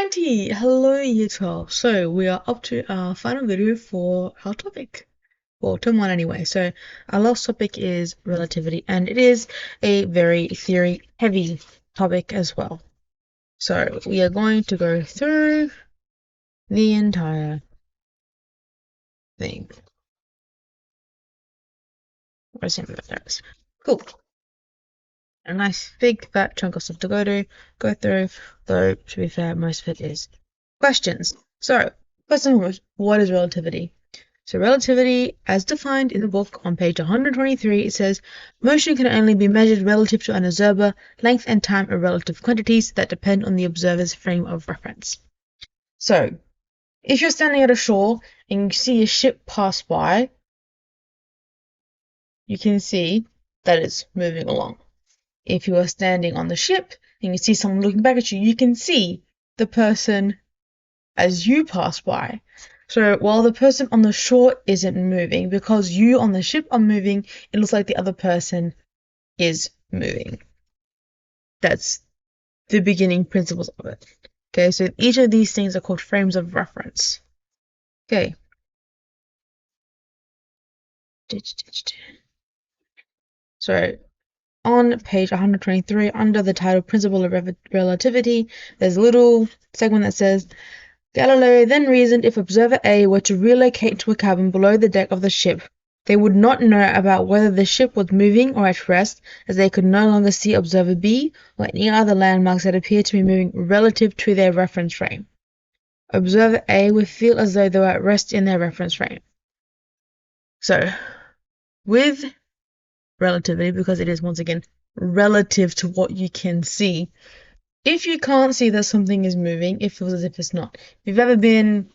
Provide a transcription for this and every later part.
Alrighty, hello year 12. So we are up to our final video for our topic. Well, term 1 anyway. So our last topic is relativity, and it is a very theory heavy topic as well. So we are going to go through the entire thing. Where's him? There it is. Cool. A nice big fat chunk of stuff to go through, though to be fair, most of it is questions. So, first and foremost, what is relativity? So relativity, as defined in the book on page 123, it says, motion can only be measured relative to an observer. Length and time are relative quantities that depend on the observer's frame of reference. So, if you're standing at a shore and you see a ship pass by, you can see that it's moving along. If you are standing on the ship and you see someone looking back at you, you can see the person as you pass by. So while the person on the shore isn't moving, because you on the ship are moving, it looks like the other person is moving. That's the beginning principles of it. Okay, so each of these things are called frames of reference. Okay. So on page 123, under the title Principle of Relativity, there's a little segment that says, Galileo then reasoned if observer A were to relocate to a cabin below the deck of the ship, they would not know about whether the ship was moving or at rest, as they could no longer see observer B or any other landmarks that appeared to be moving relative to their reference frame. Observer A would feel as though they were at rest in their reference frame. So, with relativity, because it is once again relative to what you can see, if you can't see that something is moving, it feels as if it's not. If you've ever been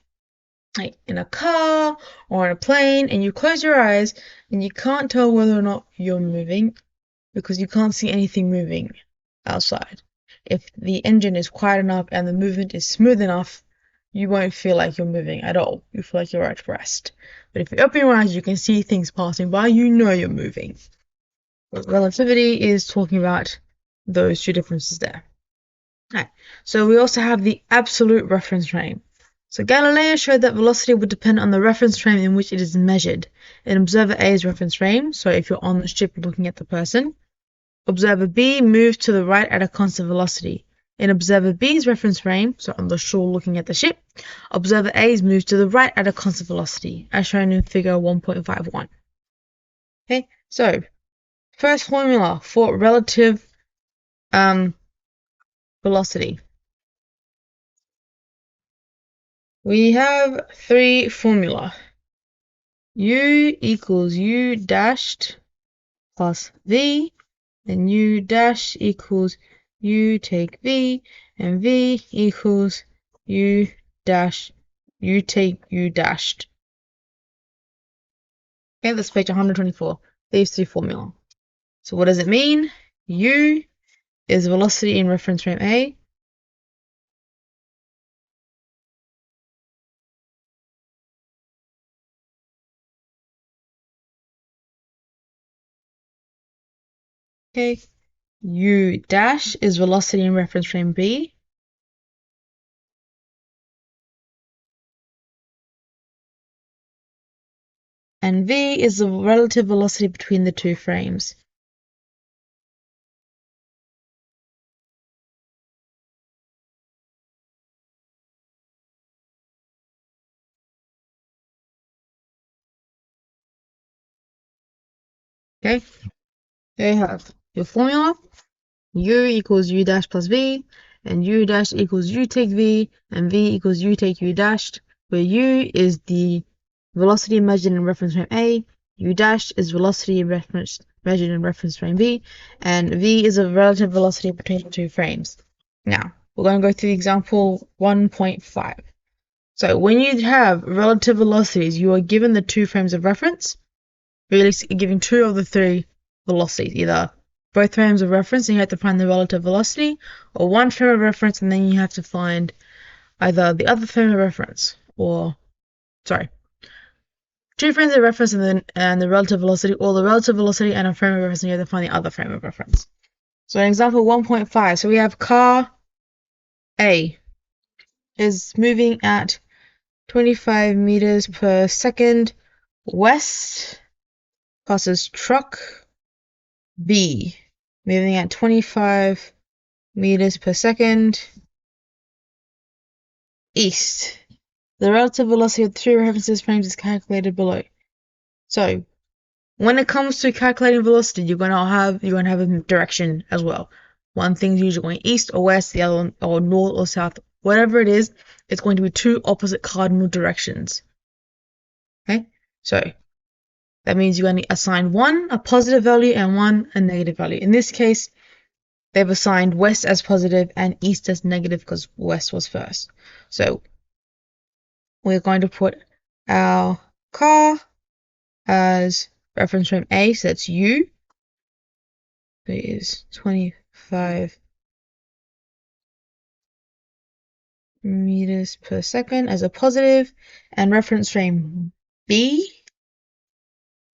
like in a car or on a plane and you close your eyes and you can't tell whether or not you're moving because you can't see anything moving outside. If the engine is quiet enough and the movement is smooth enough, you won't feel like you're moving at all. You feel like you're at rest. But if you open your eyes, you can see things passing by, you know you're moving. But relativity is talking about those two differences there. Right. So we also have the absolute reference frame. So Galileo showed that velocity would depend on the reference frame in which it is measured. In observer A's reference frame, so if you're on the ship looking at the person, observer B moves to the right at a constant velocity. In observer B's reference frame, so on the shore looking at the ship, observer A's moves to the right at a constant velocity, as shown in figure 1.51. Okay, so first formula for relative velocity. We have three formula. U equals U dashed plus V, and U dash equals U take V, and V equals U dash U take U dashed. Okay, that's page 124. These three formula. So what does it mean? U is velocity in reference frame A. Okay, U dash is velocity in reference frame B. And V is the relative velocity between the two frames. Okay, there you have your formula. U equals U dash plus V, and U dash equals U take V, and V equals U take U dashed, where U is the velocity measured in reference frame A, U dash is velocity measured in reference frame B, and V is a relative velocity between the two frames. Now, we're going to go through example 1.5. So when you have relative velocities, you are given the two frames of reference, really giving two of the three velocities, either both frames of reference and you have to find the relative velocity, or one frame of reference and then you have to find either the other frame of reference, or two frames of reference and the relative velocity, or the relative velocity and a frame of reference and you have to find the other frame of reference. So in example 1.5, so we have car A. is moving at 25 meters per second west, passes truck B, moving at 25 meters per second east. The relative velocity of the three references frames is calculated below. So when it comes to calculating velocity, you're gonna have a direction as well. One thing's usually going east or west, the other one or north or south. Whatever it is, it's going to be two opposite cardinal directions. Okay, so that means you're going to assign one a positive value and one a negative value. In this case, they've assigned west as positive and east as negative because west was first. So we're going to put our car as reference frame A, so that's U. It is 25 meters per second as a positive, and reference frame B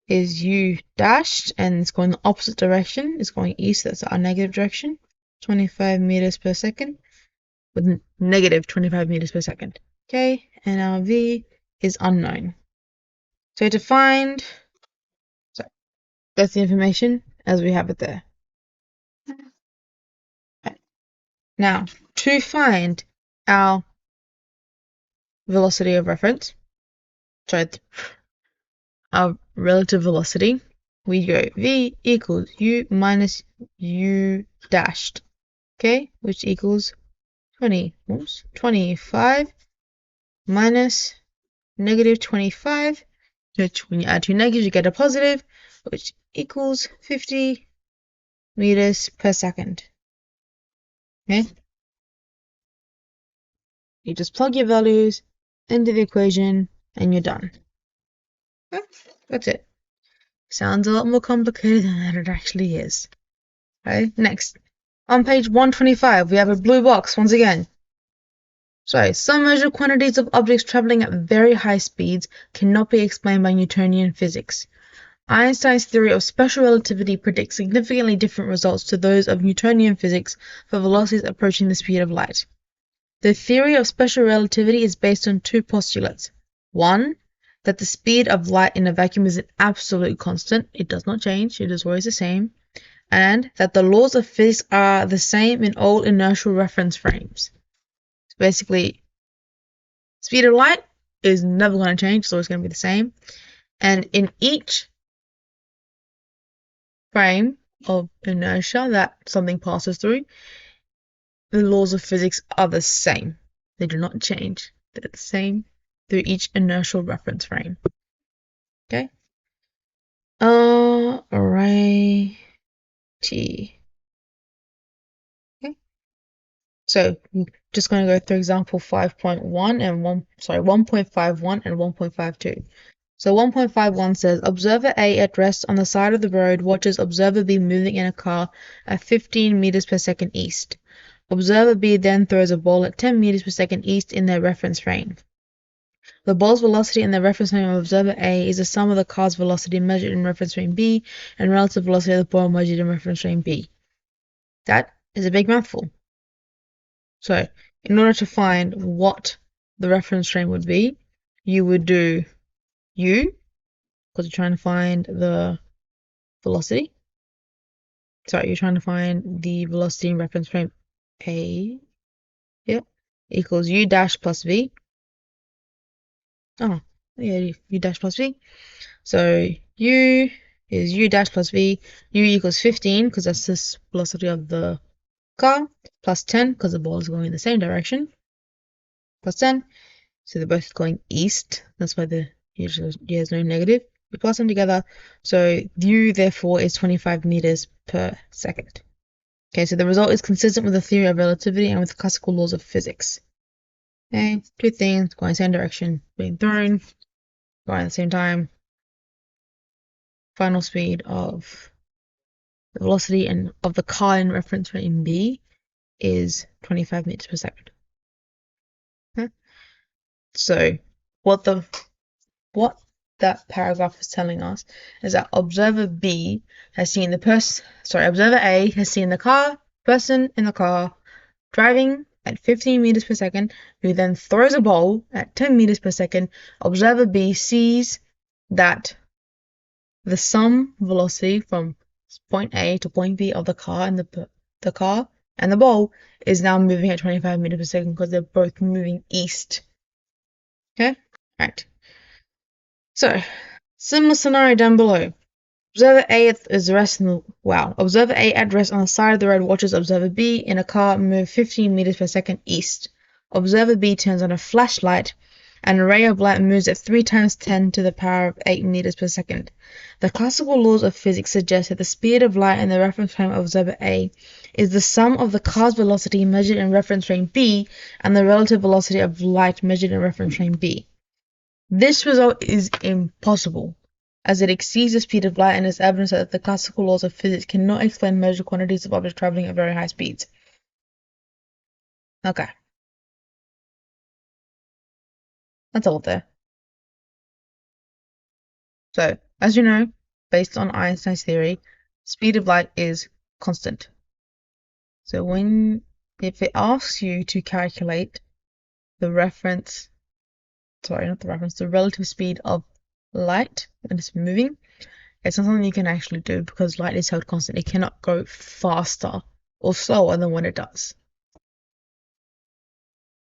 is U dashed, and it's going the opposite direction. It's going east, that's our negative direction, 25 meters per second, with negative 25 meters per second. Okay, and our V is unknown. So to find, so that's the information as we have it there. Okay. Now, to find our velocity of reference, sorry, our relative velocity, we go V equals U minus U dashed, okay, which equals 25 minus negative 25, which when you add two negatives, you get a positive, which equals 50 meters per second. Okay? You just plug your values into the equation and you're done. Okay? That's it. Sounds a lot more complicated than it actually is. Okay, next. On page 125, we have a blue box once again. So, some measured quantities of objects traveling at very high speeds cannot be explained by Newtonian physics. Einstein's theory of special relativity predicts significantly different results to those of Newtonian physics for velocities approaching the speed of light. The theory of special relativity is based on two postulates. One, that the speed of light in a vacuum is an absolute constant. It does not change. It is always the same. And that the laws of physics are the same in all inertial reference frames. So basically, speed of light is never going to change. It's always going to be the same. And in each frame of inertia that something passes through, the laws of physics are the same. They do not change. They're the same through each inertial reference frame. Okay? Alrighty. Okay. So I'm just going to go through example 5.1 and 1.51 and 1.52. So 1.51 says, observer A at rest on the side of the road watches observer B moving in a car at 15 meters per second east. Observer B then throws a ball at 10 meters per second east in their reference frame. The ball's velocity in the reference frame of observer A is the sum of the car's velocity measured in reference frame B and relative velocity of the ball measured in reference frame B. That is a big mouthful. So, in order to find what the reference frame would be, you would do U, because you're trying to find the velocity. Sorry, you're trying to find the velocity in reference frame A. Yep. Equals U dash plus V. Oh, yeah, U dash plus V. So U is U dash plus V. U equals 15, because that's the velocity of the car, plus 10, because the ball is going in the same direction, plus 10. So they're both going east. That's why the U has no negative. We plus them together. So U, therefore, is 25 meters per second. Okay, so the result is consistent with the theory of relativity and with the classical laws of physics. Okay, two things going the same direction, being thrown, going at the same time. Final speed of the velocity and of the car in reference frame B is 25 meters per second. Okay. So what that paragraph is telling us is that observer B has seen observer A has seen the person in the car driving at 15 meters per second, who then throws a ball at 10 meters per second. Observer B sees that the sum velocity from point A to point B of the car and the car and the ball is now moving at 25 meters per second because they're both moving east. Okay? Right. So, similar scenario down below. Observer A Observer A at rest on the side of the road watches Observer B in a car move 15 meters per second east. Observer B turns on a flashlight and a ray of light moves at 3 times 10 to the power of 8 meters per second. The classical laws of physics suggest that the speed of light in the reference frame of Observer A is the sum of the car's velocity measured in reference frame B and the relative velocity of light measured in reference frame B. This result is impossible, as it exceeds the speed of light and is evidence that the classical laws of physics cannot explain measured quantities of objects traveling at very high speeds. Okay. That's all there. So, as you know, based on Einstein's theory, speed of light is constant. So if it asks you to calculate the the relative speed of light when it's moving, it's not something you can actually do because light is held constant. It cannot go faster or slower than when it does.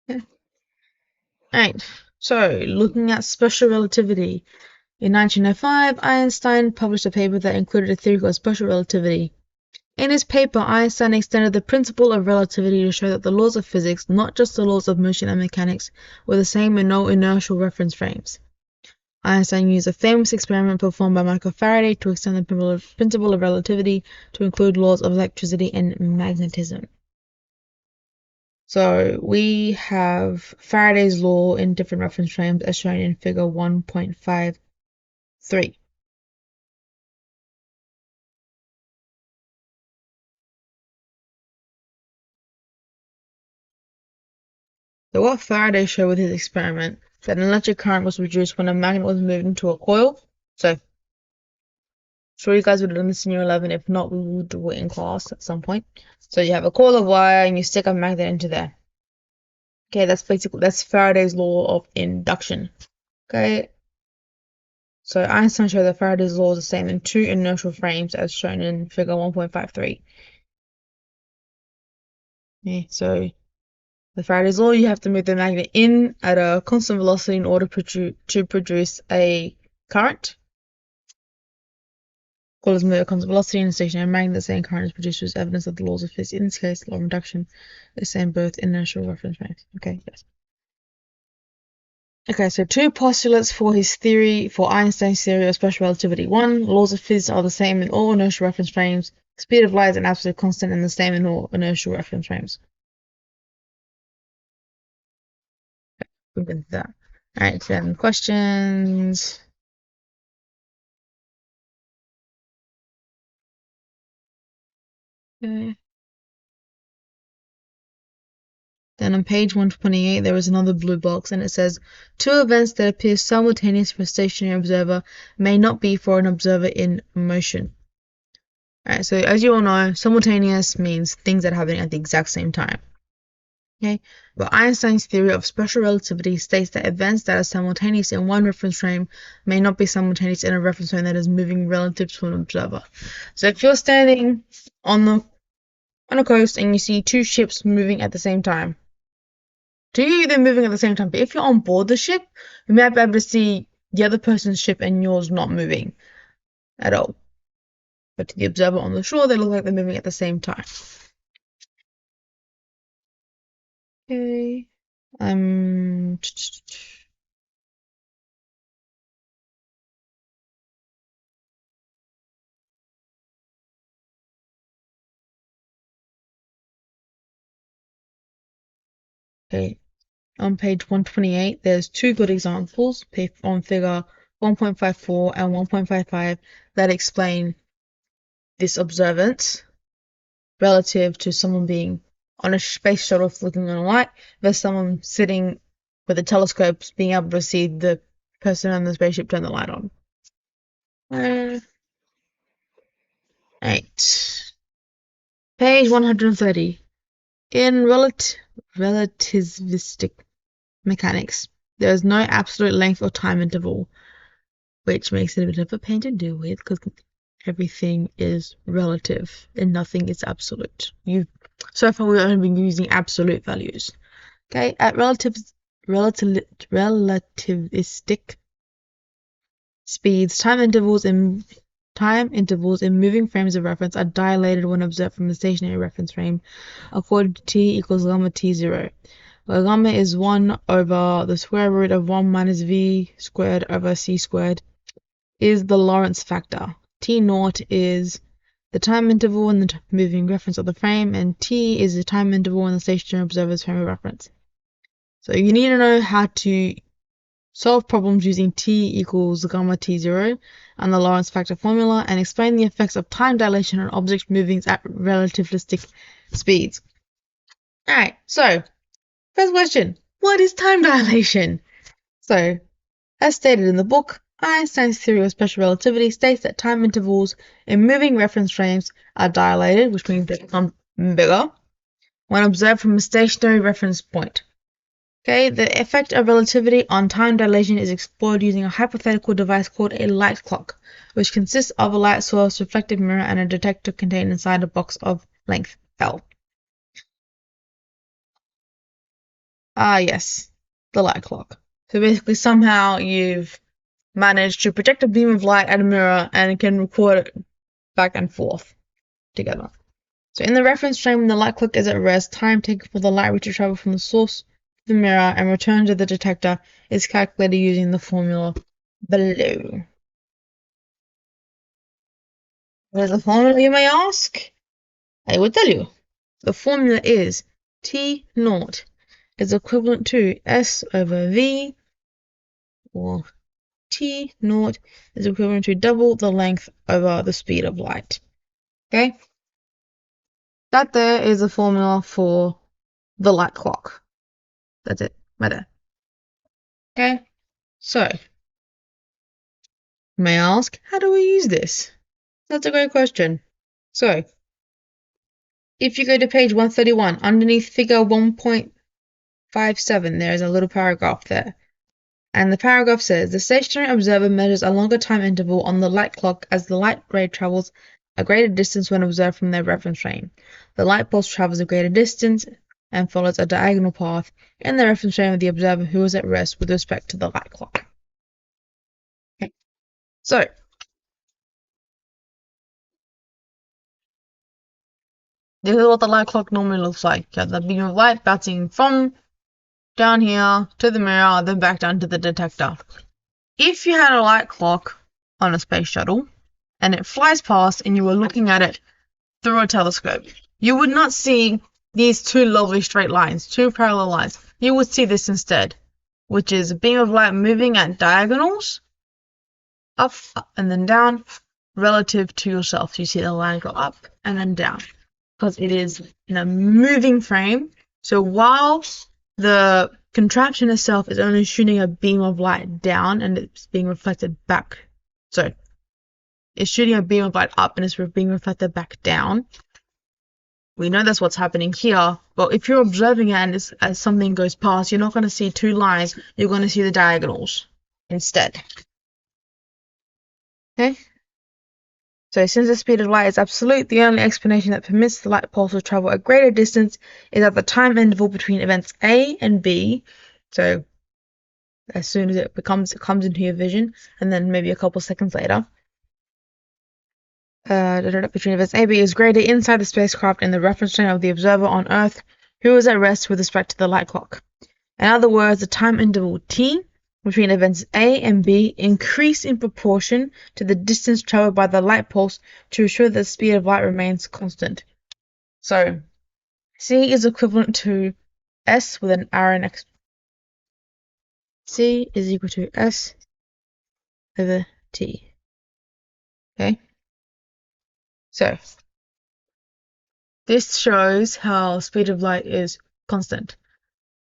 Yeah. Alright, so looking at special relativity. In 1905, Einstein published a paper that included a theory called special relativity. In his paper, Einstein extended the principle of relativity to show that the laws of physics, not just the laws of motion and mechanics, were the same in all inertial reference frames. Einstein used a famous experiment performed by Michael Faraday to extend the principle of relativity to include laws of electricity and magnetism. So we have Faraday's law in different reference frames as shown in figure 1.53. So what Faraday showed with his experiment, that an electric current was produced when a magnet was moved into a coil. So, sure you guys would have done this in year 11. If not, we will do it in class at some point. So you have a coil of wire and you stick a magnet into there. Okay, that's Faraday's law of induction. Okay. So Einstein showed that Faraday's law is the same in two inertial frames as shown in figure 1.53. Okay, so the Faraday's law, you have to move the magnet in at a constant velocity in order to produce a current. Coils move at constant velocity in a stationary magnet. The same current is produced as evidence of the laws of physics. In this case, law of induction is the same both inertial reference frames. Okay, yes. Okay, so two postulates for Einstein's theory of special relativity. One, laws of physics are the same in all inertial reference frames. Speed of light is an absolute constant and the same in all inertial reference frames. We've been through that. Alright, then questions. Okay. Then on page 128, there is another blue box, and it says, two events that appear simultaneous for a stationary observer may not be for an observer in motion. Alright, so as you all know, simultaneous means things that are happening at the exact same time. Okay, but Einstein's theory of special relativity states that events that are simultaneous in one reference frame may not be simultaneous in a reference frame that is moving relative to an observer. So if you're standing on a coast and you see two ships moving at the same time, to you they're moving at the same time, but if you're on board the ship, you might be able to see the other person's ship and yours not moving at all. But to the observer on the shore, they look like they're moving at the same time. Okay. Okay. On page 128, there's two good examples on figure 1.54 and 1.55 that explain this observance relative to someone being on a space shuttle looking on a light versus someone sitting with a telescope being able to see the person on the spaceship turn the light on. Right. Page 130. In relativistic mechanics, there is no absolute length or time interval, which makes it a bit of a pain to deal with because everything is relative and nothing is absolute. So far we've only been using absolute values. Okay, at relativistic speeds, time intervals in moving frames of reference are dilated when observed from the stationary reference frame, according to t equals gamma t0, where gamma is 1 over the square root of 1 minus v squared over c squared, is the Lorentz factor. T naught is the time interval in the moving reference of the frame, and t is the time interval in the stationary observer's frame of reference. So you need to know how to solve problems using t equals gamma t0 and the Lorentz factor formula, and explain the effects of time dilation on objects moving at relativistic speeds. Alright, so first question, what is time dilation? So, as stated in the book, Einstein's theory of special relativity states that time intervals in moving reference frames are dilated, which means they become bigger, when observed from a stationary reference point. Okay, the effect of relativity on time dilation is explored using a hypothetical device called a light clock, which consists of a light source, reflective mirror, and a detector contained inside a box of length L. Yes, the light clock. So basically somehow you've managed to project a beam of light at a mirror and it can record it back and forth together. So in the reference frame, when the light clock is at rest, time taken for the light to travel from the source to the mirror and return to the detector is calculated using the formula below. What is the formula, you may ask? I will tell you. The formula is T naught is equivalent to S over V, or T naught is equivalent to double the length over the speed of light. Okay? That there is a formula for the light clock. That's it, right there. Okay? So, may I ask, how do we use this? That's a great question. So, if you go to page 131, underneath figure 1.57, there is a little paragraph there. And the paragraph says, the stationary observer measures a longer time interval on the light clock as the light ray travels a greater distance when observed from their reference frame. The light pulse travels a greater distance and follows a diagonal path in the reference frame of the observer who is at rest with respect to the light clock. Okay. So, this is what the light clock normally looks like. You have the beam of light bouncing from down here to the mirror, then back down to the detector. If you had a light clock on a space shuttle and it flies past and you were looking at it through a telescope, you would not see these two lovely straight lines, two parallel lines. You would see this instead, which is a beam of light moving at diagonals, up and then down, relative to yourself. You see the line go up and then down, because it is in a moving frame. So while the contraption itself is only shooting a beam of light down and it's being reflected back, so it's shooting a beam of light up and it's being reflected back down. We know that's what's happening here, but if you're observing it and as something goes past, you're not going to see two lines, you're going to see the diagonals instead. Okay? So since the speed of light is absolute, the only explanation that permits the light pulse to travel a greater distance is at the time interval between events A and B. So as soon as it comes into your vision, and then maybe a couple seconds later. Between events A and B is greater inside the spacecraft in the reference frame of the observer on Earth, who is at rest with respect to the light clock. In other words, the time interval T between events A and B increase in proportion to the distance traveled by the light pulse to ensure that the speed of light remains constant. So, C is equivalent to S with an arrow next. C is equal to S over T. Okay? So, this shows how speed of light is constant,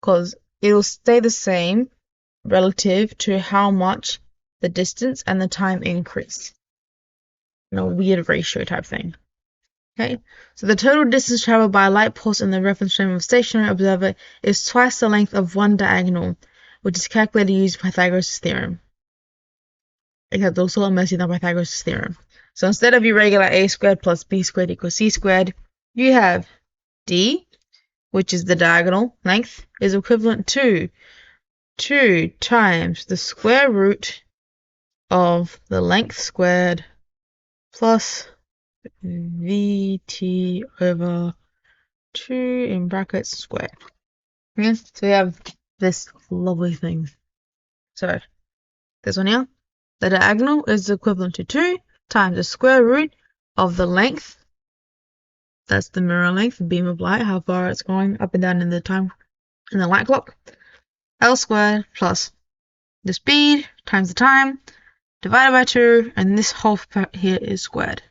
because it will stay the same relative to how much the distance and the time increase. You know, weird ratio type thing. Okay, so the total distance traveled by a light pulse in the reference frame of a stationary observer is twice the length of one diagonal, which is calculated using Pythagoras' theorem. Except also messy than Pythagoras' theorem. So instead of your regular a squared plus b squared equals c squared, you have d, which is the diagonal length, is equivalent to 2 times the square root of the length squared plus vt over 2 in brackets squared. Okay, so we have this lovely thing. So this one here, the diagonal is equivalent to 2 times the square root of the length, that's the mirror length, the beam of light, how far it's going up and down in the time in the light clock, L squared plus the speed times the time divided by 2, and this whole part here is squared.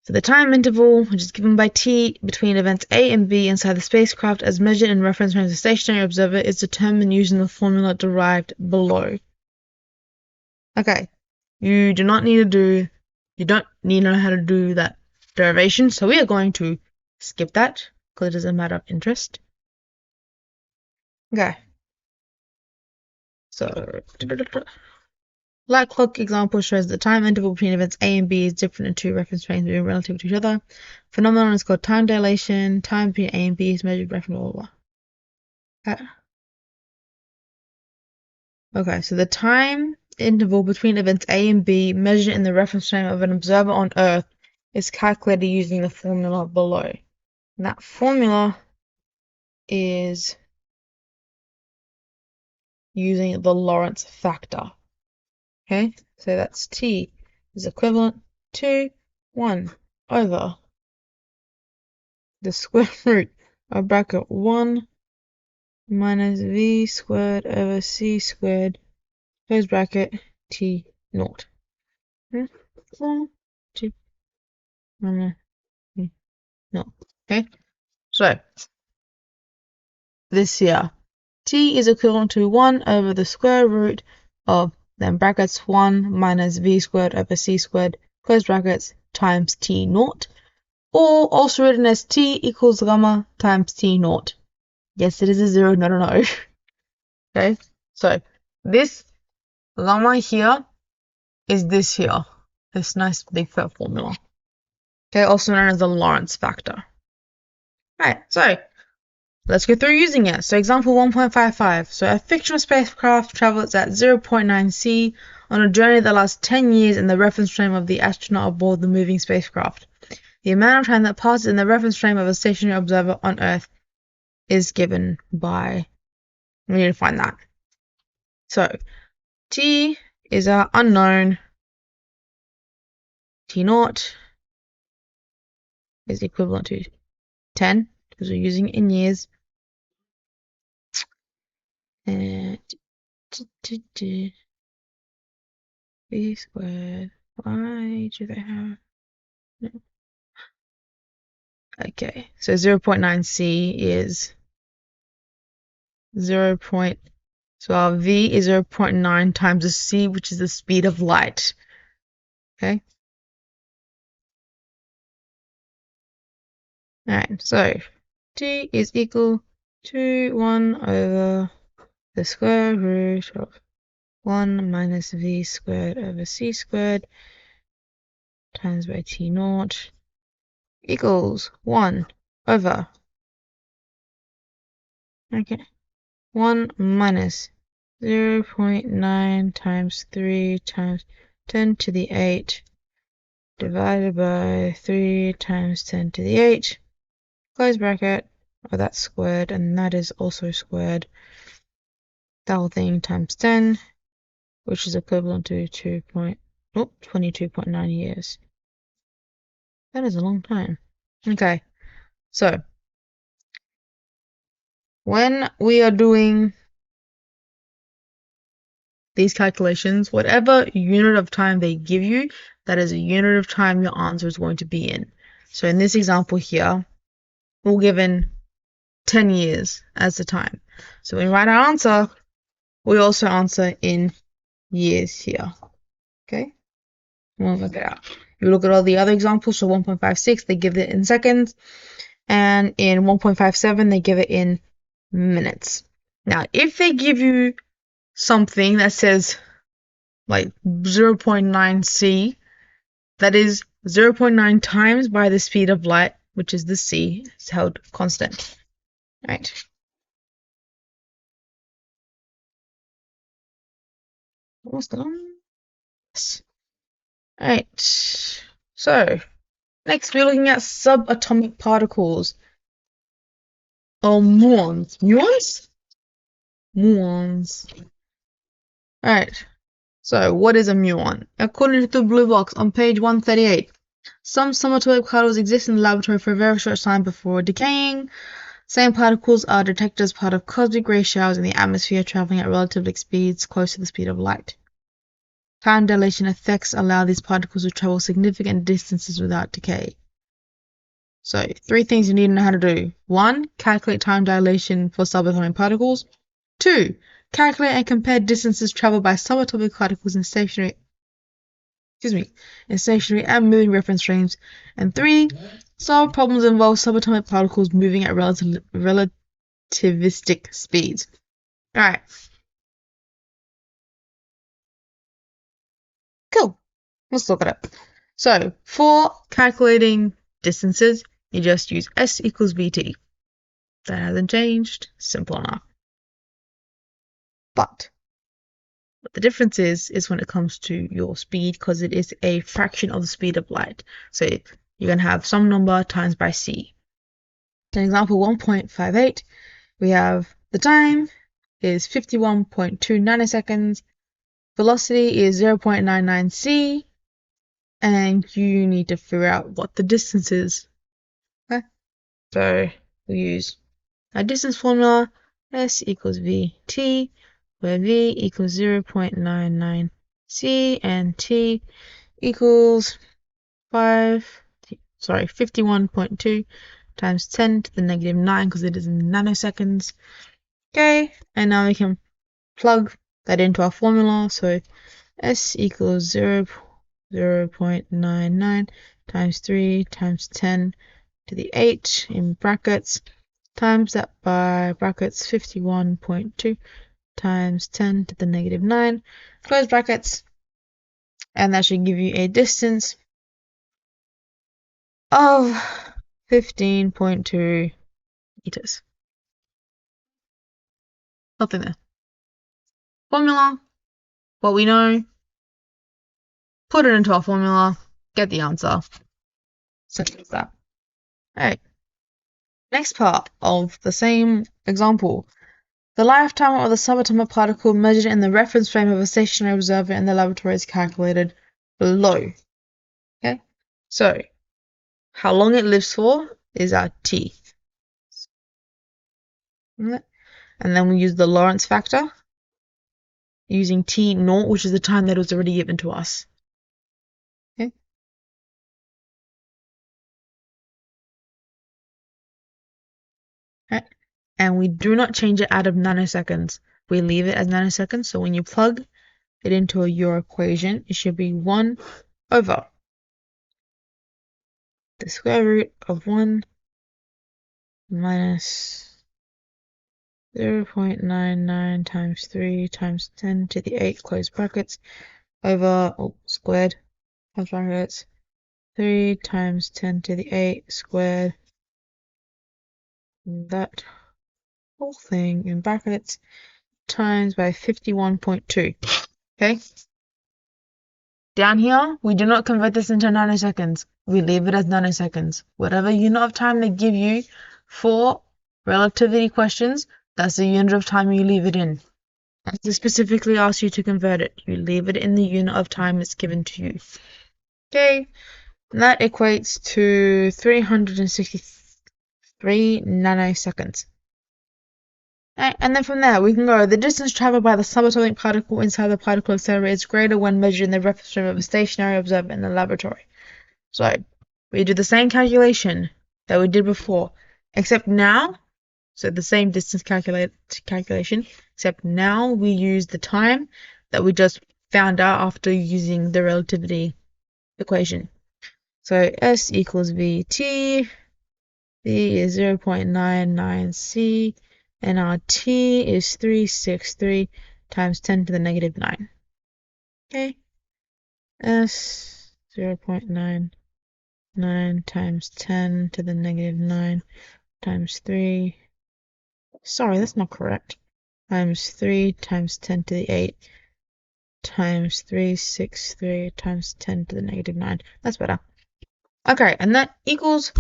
So the time interval, which is given by t between events A and B inside the spacecraft as measured in reference frames of the stationary observer, is determined using the formula derived below. Okay, you don't need to know how to do that derivation, so we are going to skip that because it is a matter of interest. Okay, so light clock example shows the time interval between events A and B is different in two reference frames being relative to each other. Phenomenon is called time dilation. Time between A and B is measured by blah, blah, blah. Okay, so the time interval between events A and B measured in the reference frame of an observer on Earth is calculated using the formula below. And that formula is using the Lorentz factor. Okay, so that's T is equivalent to 1 over the square root of bracket 1 minus V squared over C squared close bracket T naught. 1, 2, minus V naught. Okay, so this here, T is equivalent to 1 over the square root of then brackets 1 minus V squared over C squared close brackets times T naught, or also written as T equals gamma times T naught. Yes, it is a 0, not an O. Okay, so this gamma here is this here, this nice big fat formula. Okay, also known as the Lorentz factor. Alright, so let's go through using it. So example 1.55. So a fictional spacecraft travels at 0.9 c on a journey that lasts 10 years in the reference frame of the astronaut aboard the moving spacecraft. The amount of time that passes in the reference frame of a stationary observer on Earth is given by, we need to find that. So t is our unknown, t naught is equivalent to 10 because we're using it in years. And b squared, why do they have no? Okay, so 0.9 c is 0. So our v is 0.9 times the c, which is the speed of light. Okay. Alright, so t is equal to 1 over the square root of 1 minus v squared over c squared times by t naught equals 1 over, okay, 1 minus 0.9 times 3 times 10 to the 8 divided by 3 times 10 to the 8, close bracket, oh that's squared, and that is also squared, that whole thing times 10, which is equivalent to 22.9 years. That is a long time. Okay, so when we are doing these calculations, whatever unit of time they give you, that is a unit of time your answer is going to be in. So in this example here, we're given 10 years as the time. So when we write our answer, we also answer in years here. Okay? We'll work it out. you look at all the other examples, so 1.56, they give it in seconds, and in 1.57, they give it in minutes. Now, if they give you something that says like 0.9 c, that is 0.9 times by the speed of light, which is the c, is held constant. Right. Almost done. Yes. Right. So, next we're looking at subatomic particles. Or muons. Muons? Muons. Alright. So, what is a muon? According to the blue box on page 138, some subatomic particles exist in the laboratory for a very short time before decaying. Same particles are detected as part of cosmic ray showers in the atmosphere, traveling at relative speeds close to the speed of light. Time dilation effects allow these particles to travel significant distances without decay. So, 3 things you need to know how to do. 1. Calculate time dilation for subatomic particles. 2. Calculate and compare distances traveled by subatomic particles in stationary and moving reference frames. And 3. Solve problems involve subatomic particles moving at relativistic speeds. Alright. Cool. Let's look at it. So, for calculating distances, you just use S equals VT. That hasn't changed. Simple enough. But what the difference is when it comes to your speed, because it is a fraction of the speed of light. So you're going to have some number times by c. In example 1.58, we have the time is 51.2 nanoseconds, velocity is 0.99 c, and you need to figure out what the distance is. Okay? So we use our distance formula, S equals VT, where V equals 0.99 c and T equals 51.2 times 10 to the negative 9 because it is in nanoseconds. Okay, and now we can plug that into our formula. So S equals 0.99 times 3 times 10 to the 8 in brackets, times that by brackets 51.2 times 10 to the negative 9, close brackets, and that should give you a distance of 15.2 meters. Nothing there. Formula, what we know, put it into our formula, get the answer. Simple as that. Alright. Next part of the same example. The lifetime of the subatomic particle measured in the reference frame of a stationary observer in the laboratory is calculated below. Okay, so how long it lives for is our t. And then we use the Lorentz factor using t naught, which is the time that was already given to us. Okay. Right. And we do not change it out of nanoseconds. We leave it as nanoseconds. So when you plug it into your equation, it should be 1 over the square root of 1 minus 0.99 times 3 times 10 to the 8 close brackets over squared close brackets 3 times 10 to the 8 squared, that whole thing in brackets times by 51.2. Okay, down here we do not convert this into nanoseconds, we leave it as nanoseconds. Whatever unit of time they give you for relativity questions, that's the unit of time you leave it in. As they specifically ask you to convert it, you leave it in the unit of time it's given to you. Okay, and that equates to 363 nanoseconds. And then from there, we can go, the distance traveled by the subatomic particle inside the particle accelerator is greater when measured in the reference frame of a stationary observer in the laboratory. So, we do the same calculation that we did before, except now, so the same distance calculation, except now we use the time that we just found out after using the relativity equation. So S equals VT, V is 0.99 C, and our T is 363 times 10 to the negative 9. Okay, S 0.99 times 10 to the negative 9 times 3. Sorry, that's not correct. Times 3 times 10 to the 8 times 363 times 10 to the negative 9. That's better. Okay, and that equals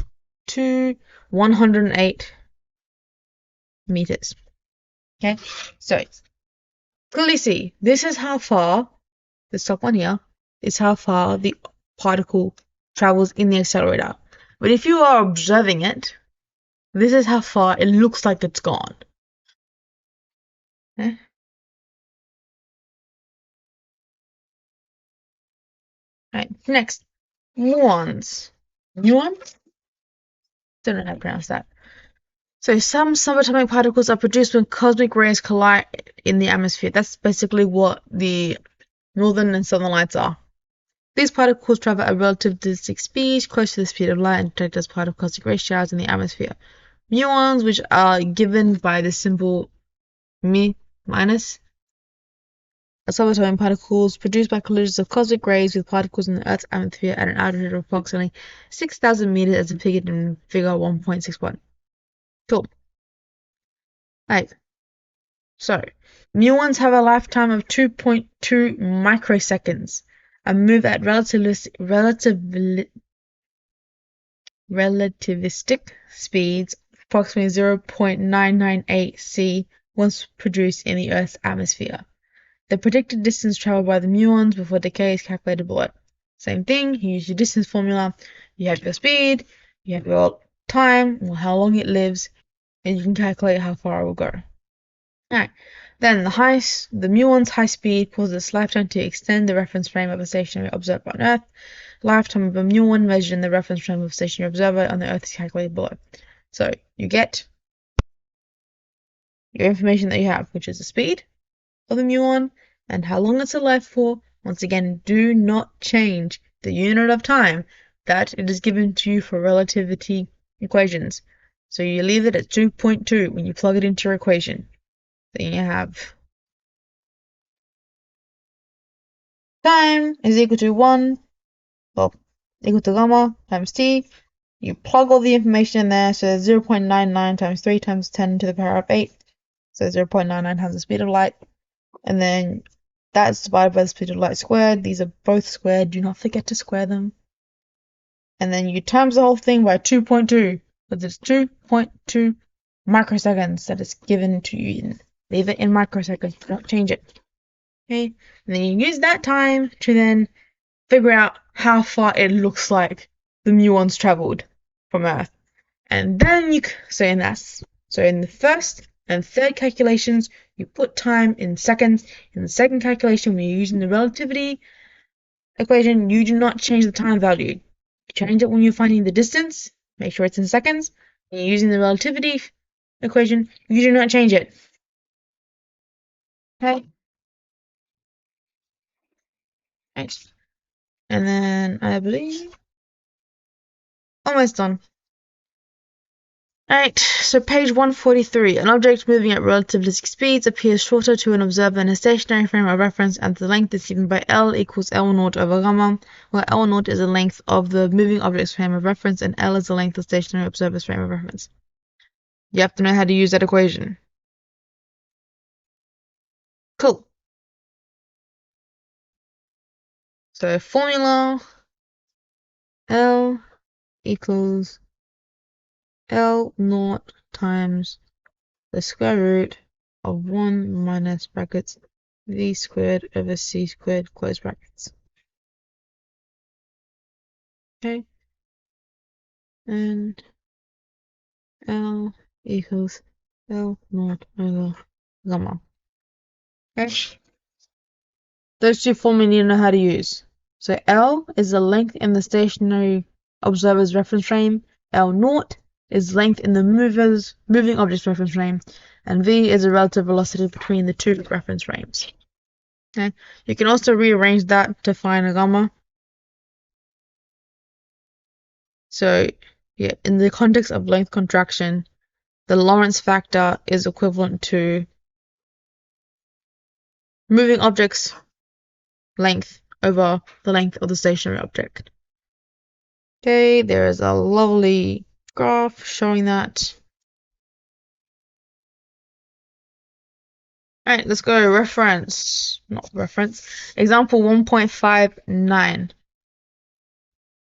to 108 meters. Okay, so clearly see, this is how far, this top one here, is how far the particle travels in the accelerator. But if you are observing it, this is how far it looks like it's gone. Okay? Right, next, muons. Muons? Don't know how to pronounce that. So some subatomic particles are produced when cosmic rays collide in the atmosphere. That's basically what the northern and southern lights are. These particles travel at relativistic speeds close to the speed of light and detect as part of cosmic ray showers in the atmosphere. Muons, which are given by the symbol mu minus, are subatomic particles produced by collisions of cosmic rays with particles in the Earth's atmosphere at an altitude of approximately 6,000 meters as depicted in figure 1.61. Cool. Right. So, muons have a lifetime of 2.2 microseconds and move at relativistic speeds approximately 0.998 c once produced in the Earth's atmosphere. The predicted distance traveled by the muons before decay is calculated below. Same thing, you use your distance formula, you have your speed, you have your time, or how long it lives, and you can calculate how far it will go. Alright, then the muon's high speed causes its lifetime to extend the reference frame of a stationary observer on Earth. Lifetime of a muon measured in the reference frame of a stationary observer on the Earth is calculated below. So you get your information that you have, which is the speed of the muon and how long it's alive for. Once again, do not change the unit of time that it is given to you for relativity equations. So you leave it at 2.2 when you plug it into your equation. Then you have time is equal to 1, well, equal to gamma times t. You plug all the information in there, so 0.99 times 3 times 10 to the power of 8. So 0.99 times the speed of light. And then that's divided by the speed of light squared. These are both squared. Do not forget to square them. And then you times the whole thing by 2.2. Because it's 2.2 microseconds that is given to you. Leave it in microseconds. Do not change it. Okay? And then you use that time to then figure out how far it looks like the muons traveled from Earth. And then so in the first and third calculations, you put time in seconds. In the second calculation, when you're using the relativity equation, you do not change the time value. You change it when you're finding the distance, make sure it's in seconds. When you're using the relativity equation, you do not change it. Okay? Next. And then I believe almost done. Alright, so page 143. An object moving at relativistic speeds appears shorter to an observer in a stationary frame of reference, and the length is given by L equals L0 over gamma, where L0 is the length of the moving object's frame of reference, and L is the length of the stationary observer's frame of reference. You have to know how to use that equation. Cool. So formula L equals L0 times the square root of 1 minus brackets v squared over c squared close brackets. Okay, and L equals L naught over gamma. Okay, those two formulas you know how to use. So L is the length in the stationary observer's reference frame, L naught is length in the moving object's reference frame, and v is the relative velocity between the two reference frames. Okay, you can also rearrange that to find a gamma. So, yeah, in the context of length contraction, the Lorentz factor is equivalent to moving object's length over the length of the stationary object. Okay, there is a lovely graph showing that. Alright, let's go example 1.59.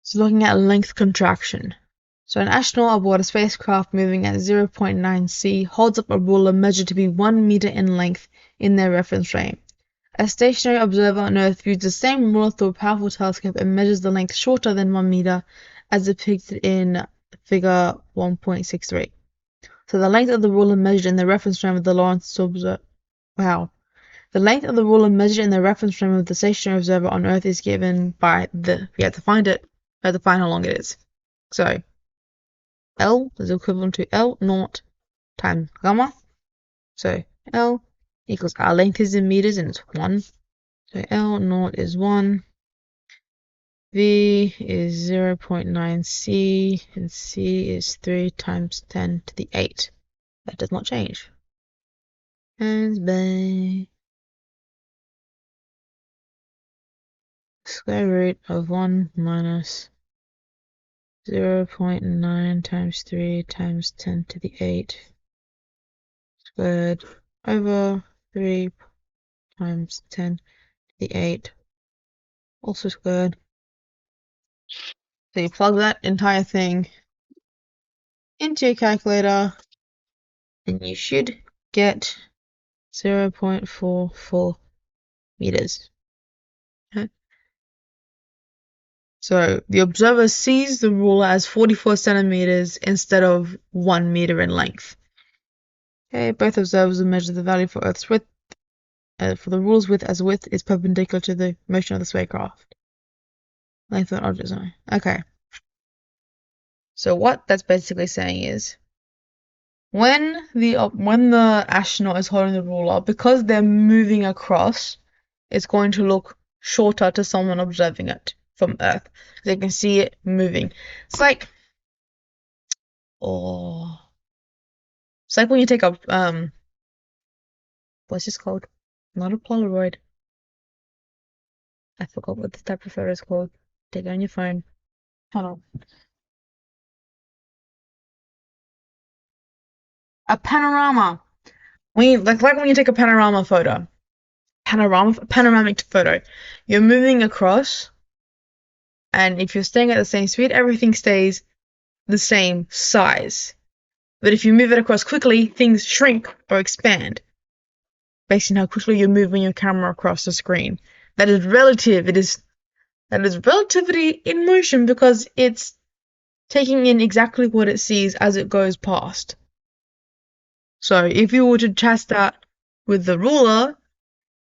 So looking at length contraction. So an astronaut aboard a spacecraft moving at 0.9 c holds up a ruler measured to be 1 meter in length in their reference frame. A stationary observer on Earth views the same ruler through a powerful telescope and measures the length shorter than 1 meter as depicted in figure 1.63. So the length of the ruler measured in the reference frame of the Lorentz observer. Wow. The length of the ruler measured in the reference frame of the stationary observer on Earth is given by the. We have to find it. We have to find how long it is. So L is equivalent to L naught times gamma. So L equals our length is in meters and it's 1. So L naught is 1. V is 0.9 c and c is 3 times 10 to the 8. That does not change. And by square root of 1 minus 0.9 times 3 times 10 to the 8 squared over 3 times 10 to the 8 also squared. So you plug that entire thing into your calculator and you should get 0.44 meters. Okay. So the observer sees the ruler as 44 centimeters instead of 1 meter in length. Okay, both observers will measure the value for Earth's width. For the ruler's width as width is perpendicular to the motion of the spacecraft. Length of an object. Okay. So what that's basically saying is when the astronaut is holding the ruler, because they're moving across, it's going to look shorter to someone observing it from Earth. They can see it moving. It's like when you take a what's this called? Not a Polaroid. I forgot what this type of photo is called. Take it on your phone. Hold on. A panorama. Like when you take a panoramic photo, you're moving across, and if you're staying at the same speed, everything stays the same size. But if you move it across quickly, things shrink or expand based on how quickly you're moving your camera across the screen. That is relative. That is relativity in motion because it's taking in exactly what it sees as it goes past. So if you were to test that with the ruler,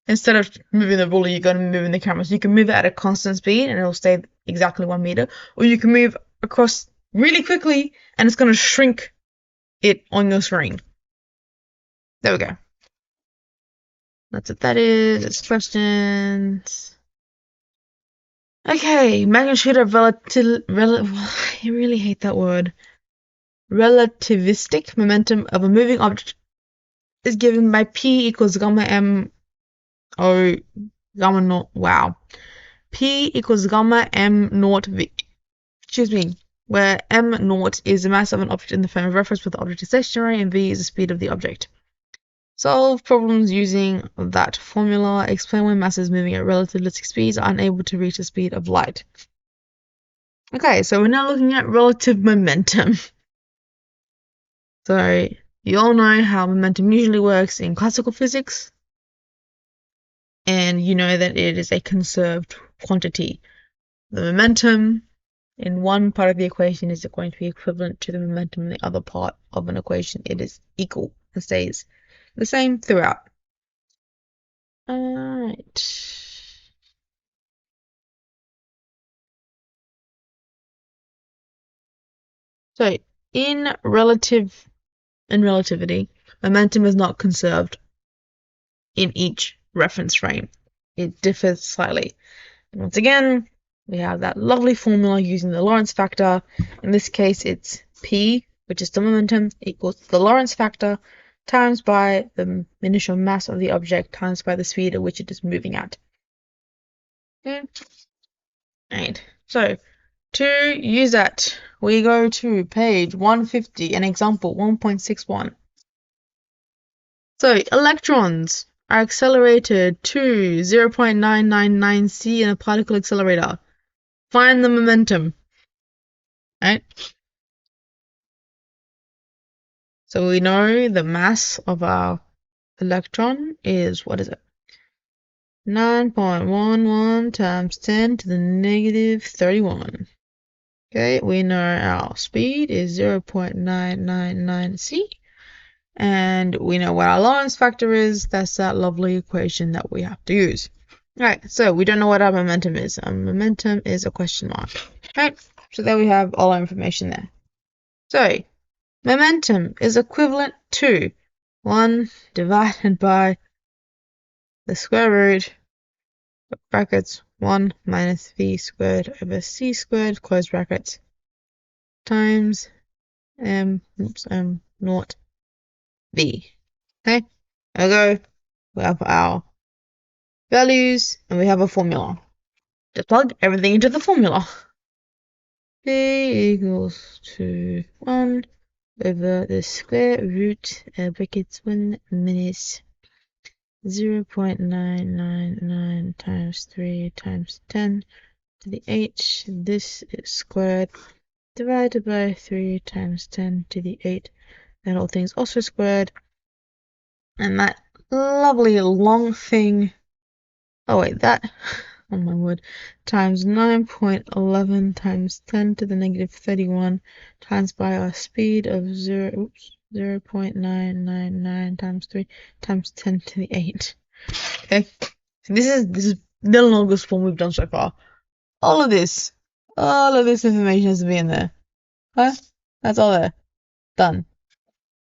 instead of moving the ruler, you're going to be moving the camera. So you can move it at a constant speed and it'll stay exactly 1 meter. Or you can move across really quickly and it's going to shrink it on your screen. There we go. That's what that is. It's questions. Okay, magnitude of I really hate that word. Relativistic momentum of a moving object is given by P equals gamma m o gamma naught. Wow. P equals gamma m naught v. Excuse me. Where m naught is the mass of an object in the frame of reference, with the object is stationary, and v is the speed of the object. Solve problems using that formula. Explain when masses moving at relativistic speeds are unable to reach the speed of light. Okay, so we're now looking at relative momentum. So you all know how momentum usually works in classical physics, and you know that it is a conserved quantity. The momentum in one part of the equation is going to be equivalent to the momentum in the other part of an equation. It is equal and stays the same throughout. Alright. So in relativity, momentum is not conserved in each reference frame. It differs slightly. Once again, we have that lovely formula using the Lorentz factor. In this case, it's P, which is the momentum, equals the Lorentz factor times by the initial mass of the object times by the speed at which it is moving at. Okay. Right. So to use that, we go to page 150 and example 1.61. So electrons are accelerated to 0.999 c in a particle accelerator. Find the momentum. Right? So we know the mass of our electron is, what is it? 9.11 times 10 to the negative 31. Okay, we know our speed is 0.999 c. And we know what our Lorentz factor is. That's that lovely equation that we have to use. Right, so we don't know what our momentum is. Our momentum is a question mark. Right, so there we have all our information there. So, momentum is equivalent to 1 divided by the square root, brackets, 1 minus v squared over c squared, close brackets, times naught v. Okay, there we go. We have our values and we have a formula. Just plug everything into the formula. V equals to 1 over the square root brackets 1 minus 0.999 times 3 times 10 to the 8. This is squared divided by 3 times 10 to the 8. That whole thing's also squared. And that lovely long thing. Oh wait, that, oh my word, times 9.11 times 10 to the negative 31 times by our speed of 0.999 times 3 times 10 to the 8. Okay, so this is the longest one we've done so far. All of this information has to be in there. Huh? That's all there. Done.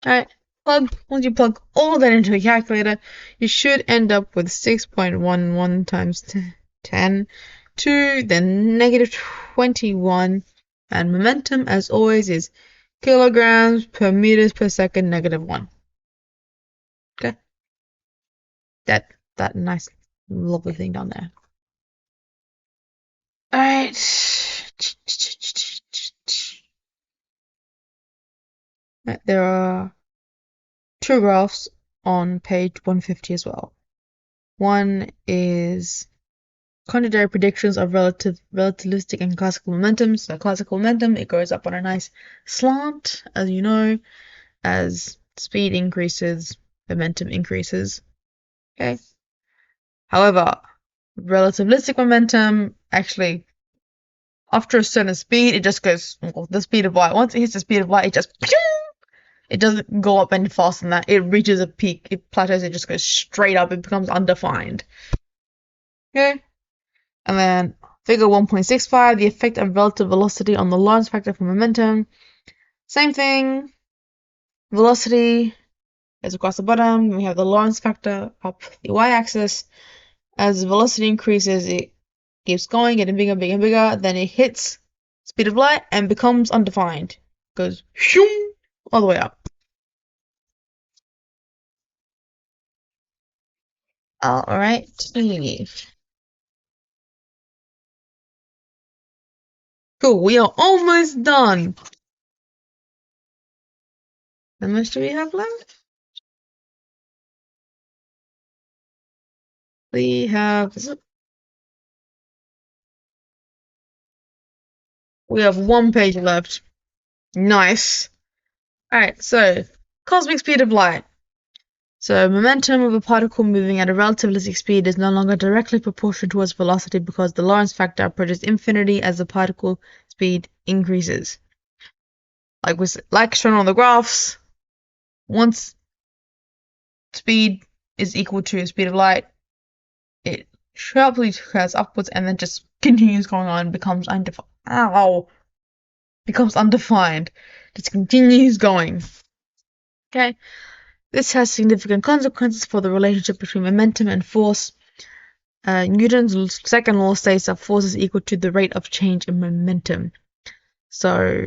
Alright, once you plug all that into a calculator, you should end up with 6.11 times 10 to the negative 21. And momentum, as always, is kilograms per meters per second negative 1. Okay? That nice, lovely thing down there. Alright. There are 2 graphs on page 150 as well. One is contrary predictions of relativistic and classical momentum. So classical momentum, it goes up on a nice slant, as you know. As speed increases, momentum increases. Okay. However, relativistic momentum, actually, after a certain speed, it just goes, well, the speed of light. Once it hits the speed of light, it just, it doesn't go up any faster than that. It reaches a peak, it plateaus, it just goes straight up, it becomes undefined. Okay? And then figure 1.65, the effect of relative velocity on the Lorentz factor for momentum. Same thing, velocity is across the bottom, we have the Lorentz factor up the y-axis. As velocity increases, it keeps going, getting bigger, bigger, bigger, then it hits speed of light and becomes undefined. Goes shoom, all the way up. Alright. Cool, we are almost done. How much do we have left? We have 1 page left. Nice. Alright, so cosmic speed of light. So momentum of a particle moving at a relativistic speed is no longer directly proportional to its velocity because the Lorentz factor approaches infinity as the particle speed increases. Like shown on the graphs, once speed is equal to the speed of light, it sharply curves upwards and then just continues going on, becomes undefined. Just continues going. Okay. This has significant consequences for the relationship between momentum and force. Newton's second law states that force is equal to the rate of change in momentum. So,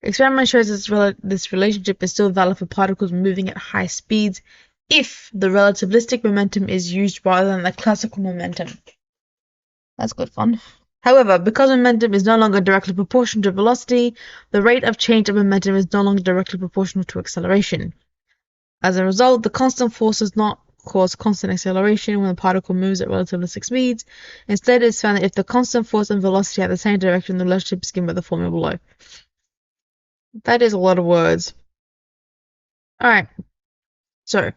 experiment shows this relationship is still valid for particles moving at high speeds if the relativistic momentum is used rather than the classical momentum. That's good fun. However, because momentum is no longer directly proportional to velocity, the rate of change of momentum is no longer directly proportional to acceleration. As a result, the constant force does not cause constant acceleration when the particle moves at relativistic speeds. Instead, it's found that if the constant force and velocity are the same direction, the relationship is given by the formula below. That is a lot of words. Alright, so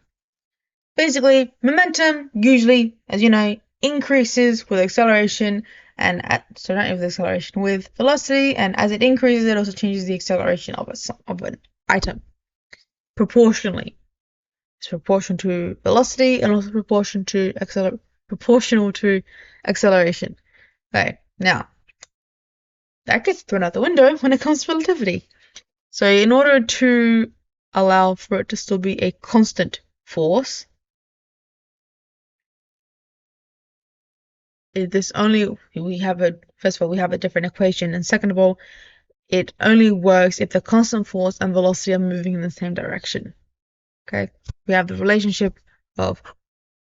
basically, momentum usually, as you know, increases with acceleration not with acceleration, with velocity, and as it increases, it also changes the acceleration of an item proportionally. It's proportional to velocity and also proportional to acceleration. Okay, now that gets thrown out the window when it comes to relativity. So in order to allow for it to still be a constant force, first of all, we have a different equation, and second of all, it only works if the constant force and velocity are moving in the same direction. Okay, we have the relationship of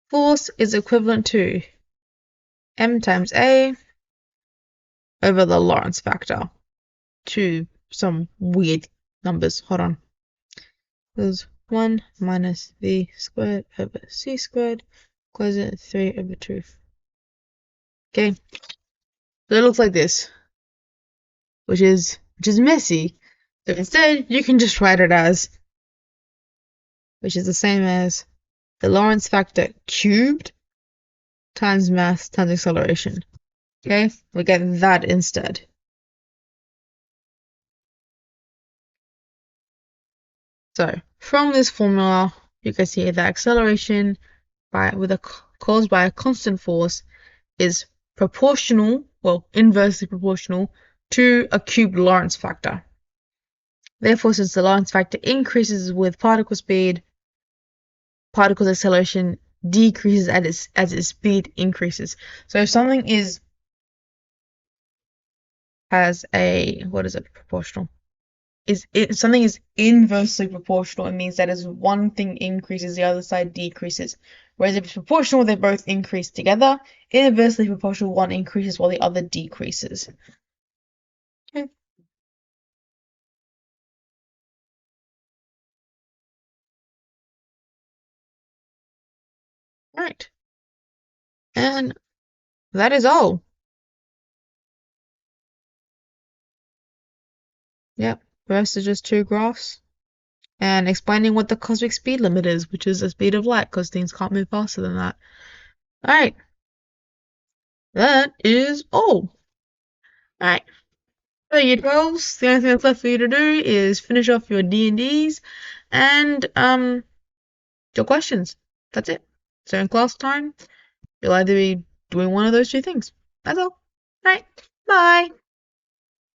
force is equivalent to m times a over the Lorentz factor to some weird numbers. Hold on. There's 1 minus v squared over c squared equals 3 over 2. Okay, so it looks like this, which is messy. So instead, you can just write it as, which is the same as the Lorentz factor cubed times mass times acceleration. Okay, we get that instead. So from this formula, you can see that acceleration caused by a constant force is proportional, well, inversely proportional to a cubed Lorentz factor. Therefore, since the Lorentz factor increases with particle speed, particle's acceleration decreases as its speed increases. So if something has a proportional? If something is inversely proportional, it means that as one thing increases, the other side decreases. Whereas if it's proportional, they both increase together. Inversely proportional, one increases while the other decreases. Okay. Alright. And that is all. Yep. The rest is just two graphs. And explaining what the cosmic speed limit is, which is the speed of light, because things can't move faster than that. Alright. That is all. Alright. So year 12s, the only thing that's left for you to do is finish off your D&Ds and your questions. That's it. So in class time, you'll either be doing one of those two things. That's all. Alright. Bye.